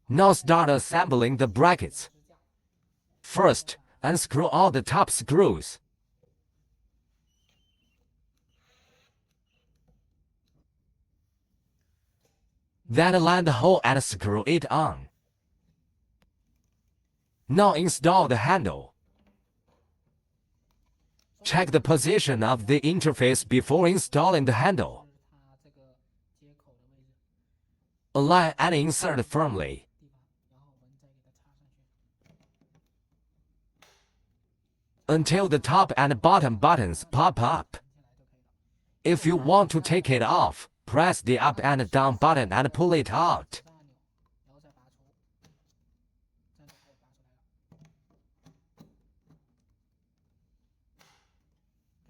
Now start assembling the brackets. First, unscrew all the top screws. Then align the hole and screw it on. Now install the handle. Check the position of the interface before installing the handle. Align and insert firmly. Until the top and bottom buttons pop up. If you want to take it off, press the up and down button and pull it out.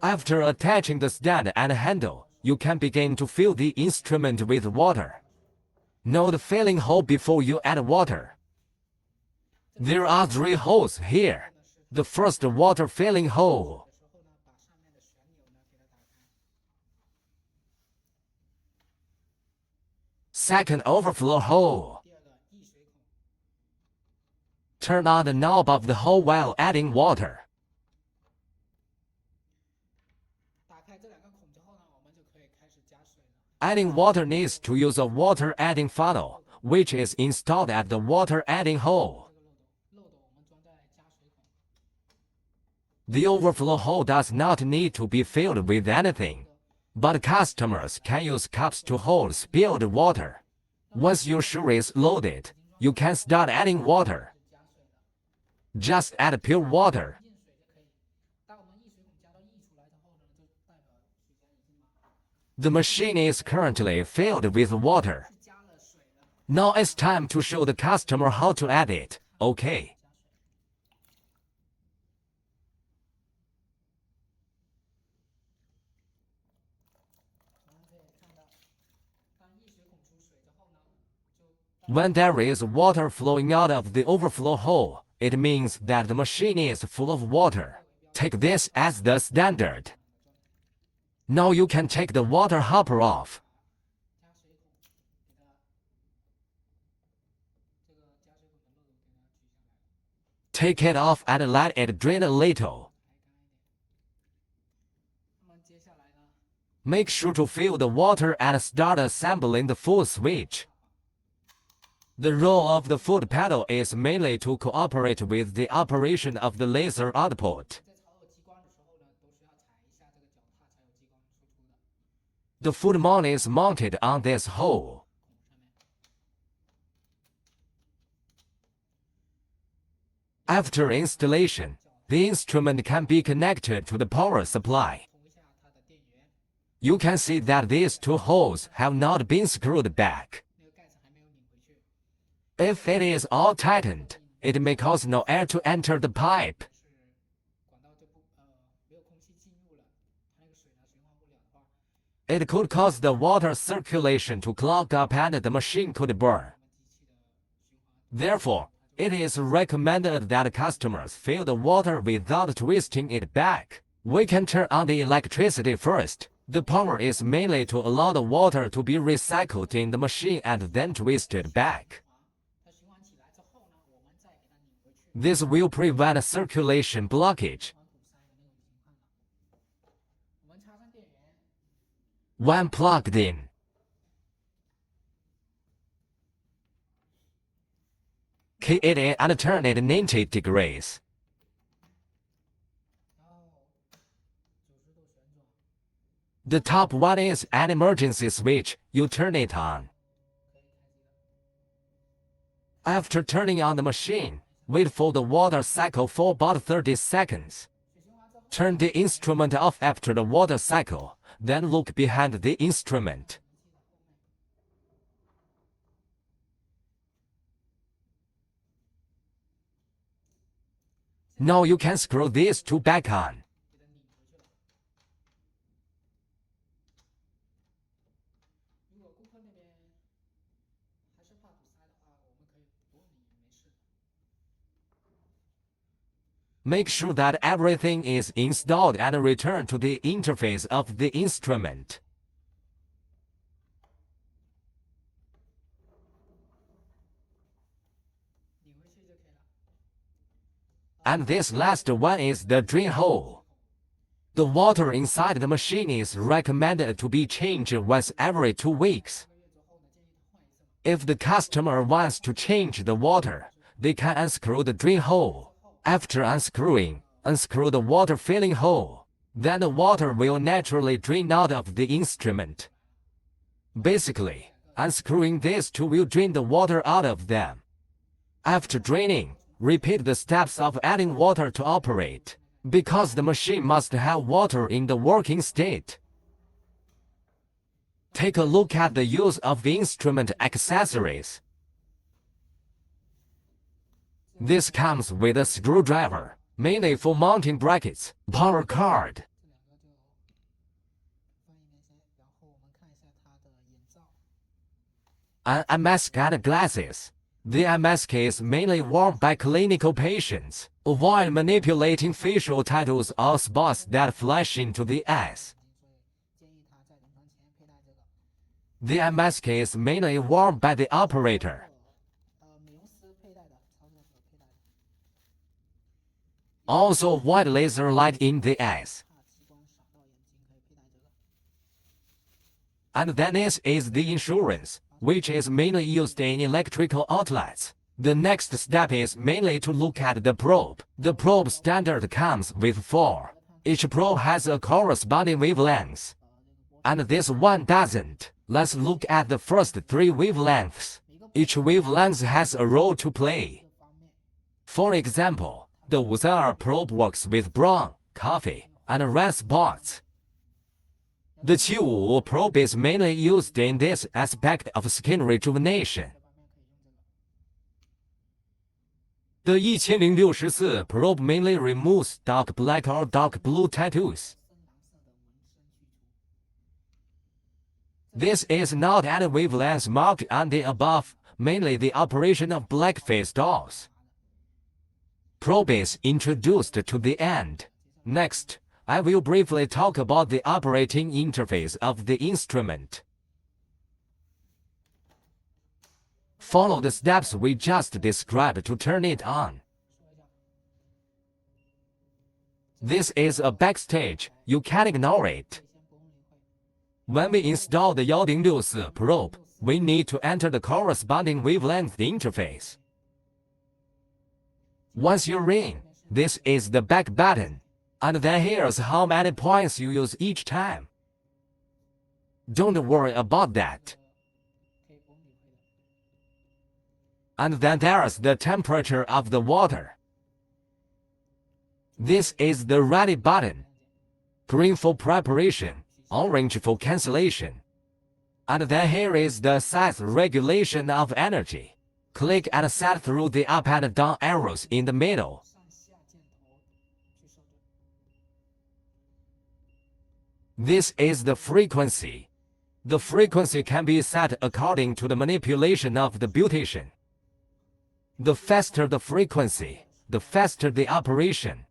After attaching the stand and handle, you can begin to fill the instrument with water. Know the filling hole before you add water. There are 3 holes here. The first water filling hole. Second overflow hole. Turn on the knob of the hole while adding water. Adding water needs to use a water adding funnel, which is installed at the water adding hole. The overflow hole does not need to be filled with anything, but customers can use cups to hold spilled water. Once your shoe is loaded, you can start adding water. Just add pure water. The machine is currently filled with water. Now it's time to show the customer how to add it, okay? When there is water flowing out of the overflow hole, it means that the machine is full of water. Take this as the standard. Now you can take the water hopper off. Take it off and let it drain a little. Make sure to fill the water and start assembling the full switch. The role of the foot pedal is mainly to cooperate with the operation of the laser output. The foot mount is mounted on this hole. After installation, the instrument can be connected to the power supply. You can see that these 2 holes have not been screwed back. If it is all tightened, it may cause no air to enter the pipe. It could cause the water circulation to clog up and the machine could burn. Therefore, it is recommended that customers fill the water without twisting it back. We can turn on the electricity first. The power is mainly to allow the water to be recycled in the machine and then twisted back. This will prevent circulation blockage. When plugged in, key it in and turn it 90 degrees. The top one is an emergency switch. You turn it on. After turning on the machine, wait for the water cycle for about 30 seconds. Turn the instrument off after the water cycle, then look behind the instrument. Now you can screw these 2 back on. Make sure that everything is installed and return to the interface of the instrument. And this last one is the drain hole. The water inside the machine is recommended to be changed once every 2 weeks. If the customer wants to change the water, they can unscrew the drain hole. After unscrewing, unscrew the water filling hole. Then the water will naturally drain out of the instrument. Basically, unscrewing these two will drain the water out of them. After draining, repeat the steps of adding water to operate, because the machine must have water in the working state. Take a look at the use of the instrument accessories. This comes with a screwdriver, mainly for mounting brackets, power cord, an mask and glasses. The mask is mainly worn by clinical patients. Avoid manipulating facial tattoos or spots that flash into the eyes. The mask is mainly worn by the operator. Also avoid laser light in the eyes. And then this is the insurance, which is mainly used in electrical outlets. The next step is mainly to look at the probe. The probe standard comes with 4. Each probe has a corresponding wavelength. And this one doesn't. Let's look at the first 3 wavelengths. Each wavelength has a role to play. For example, the Wechat probe works with brown, coffee, and red spots. The machine.We probe is mainly used in this aspect of skin rejuvenation. The 1064 probe mainly removes dark black or dark blue tattoos. This is not any wavelength marked on the above, mainly the operation of blackface dolls. Probe is introduced to the end. Next, I will briefly talk about the operating interface of the instrument. Follow the steps we just described to turn it on. This is a backstage, you can ignore it. When we install the 1064 probe, we need to enter the corresponding wavelength interface. Once you're in, this is the back button. And then here's how many points you use each time. Don't worry about that. And then there's the temperature of the water. This is the ready button. Green for preparation, orange for cancellation. And then here is the size regulation of energy. Click and set through the up and down arrows in the middle. This is the frequency. The frequency can be set according to the manipulation of the beautician. The faster the frequency, the faster the operation.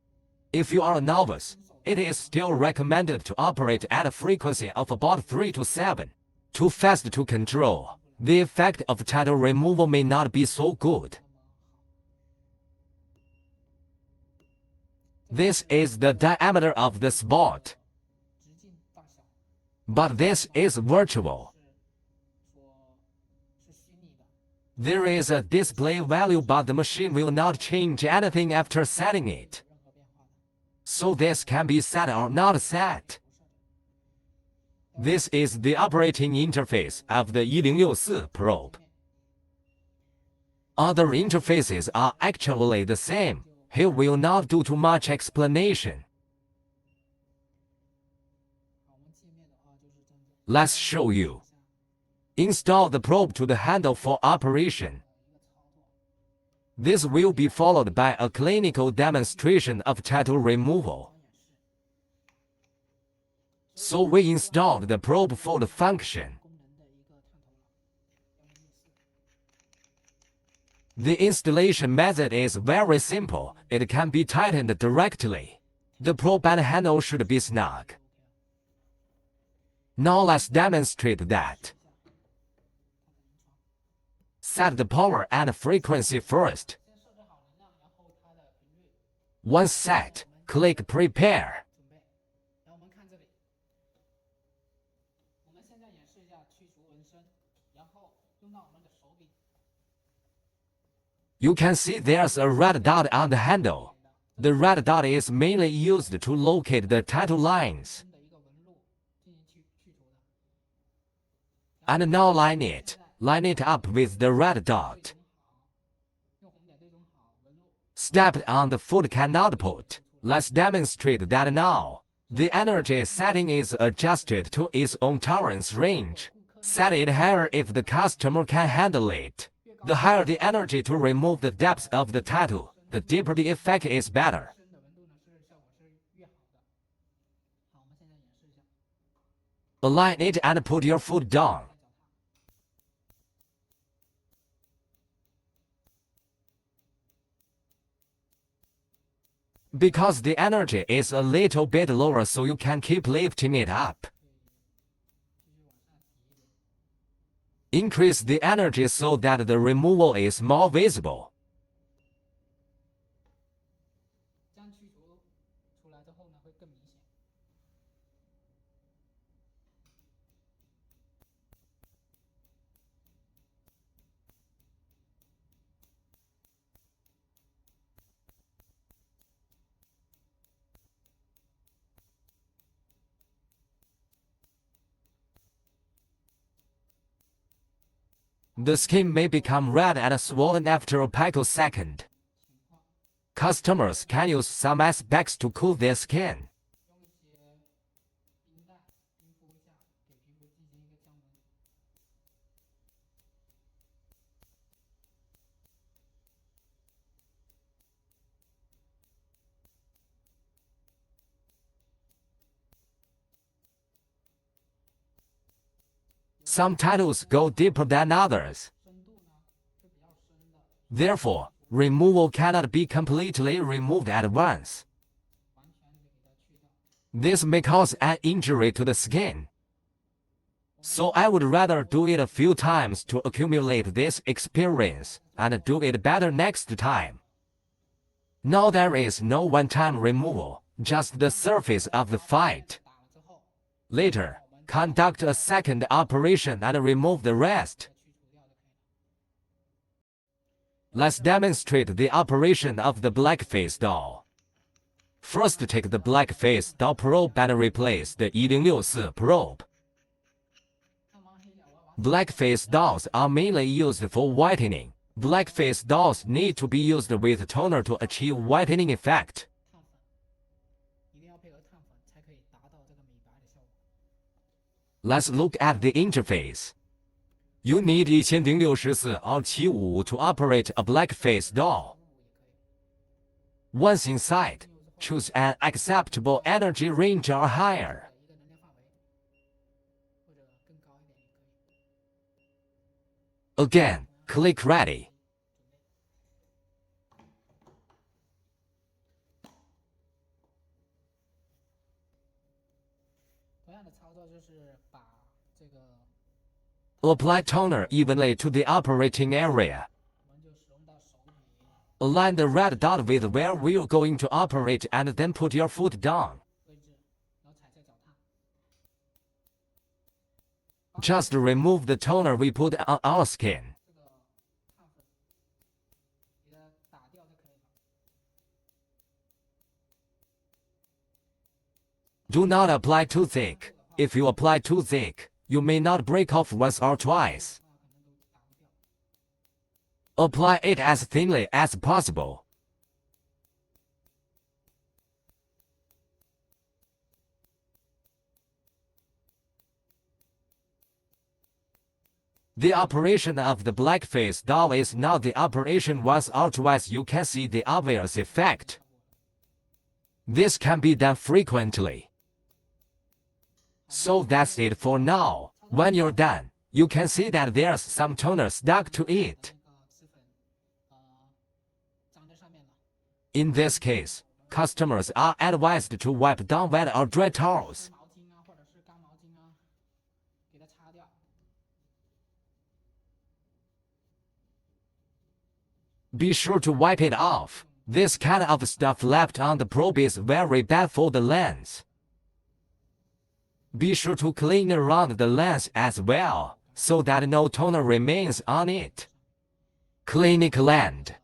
If you are a novice, it is still recommended to operate at a frequency of about 3 to 7. Too fast to control, the effect of tattoo removal may not be so good. This is the diameter of the spot. But this is virtual. There is a display value, but the machine will not change anything after setting it. So this can be set or not set. This is the operating interface of the 1064 probe. Other interfaces are actually the same. Here will not do too much explanation. Let's show you. Install the probe to the handle for operation. This will be followed by a clinical demonstration of tattoo removal. So we installed the probe for the function. The installation method is very simple. It can be tightened directly. The probe and handle should be snug. Now let's demonstrate that. Set the power and frequency first. Once set, click Prepare. You can see there's a red dot on the handle. The red dot is mainly used to locate the tattoo lines. And now line it up with the red dot. Step on the foot can output. Let's demonstrate that now. The energy setting is adjusted to its own tolerance range. Set it higher if the customer can handle it. The higher the energy to remove the depth of the tattoo, the deeper the effect is better. Align it and put your foot down. Because the energy is a little bit lower, so you can keep lifting it up. Increase the energy so that the removal is more visible. The skin may become red and swollen after a picosecond. Customers can use some ice bags to cool their skin. Some tattoos go deeper than others. Therefore, removal cannot be completely removed at once. This may cause an injury to the skin. So I would rather do it a few times to accumulate this experience and do it better next time. Now there is no one-time removal, just the surface of the fight. Later, conduct a second operation and remove the rest. Let's demonstrate the operation of the blackface doll. First, take the blackface doll probe and replace the 1064 probe. Blackface dolls are mainly used for whitening. Blackface dolls need to be used with toner to achieve whitening effect. Let's look at the interface. You need 1064/75 to operate a blackface doll. Once inside, choose an acceptable energy range or higher. Again, click Ready. Apply toner evenly to the operating area. Align the red dot with where we're going to operate and then put your foot down. Just remove the toner we put on our skin. Do not apply too thick. If you apply too thick, you may not break off once or twice. Apply it as thinly as possible. The operation of the blackface doll is not the operation once or twice. You can see the obvious effect. This can be done frequently. So that's it for now. When you're done, you can see that there's some toner stuck to it. In this case, customers are advised to wipe down wet or dry towels. Be sure to wipe it off. This kind of stuff left on the probe is very bad for the lens. Be sure to clean around the lens as well, so that no toner remains on it. Cleaning gland.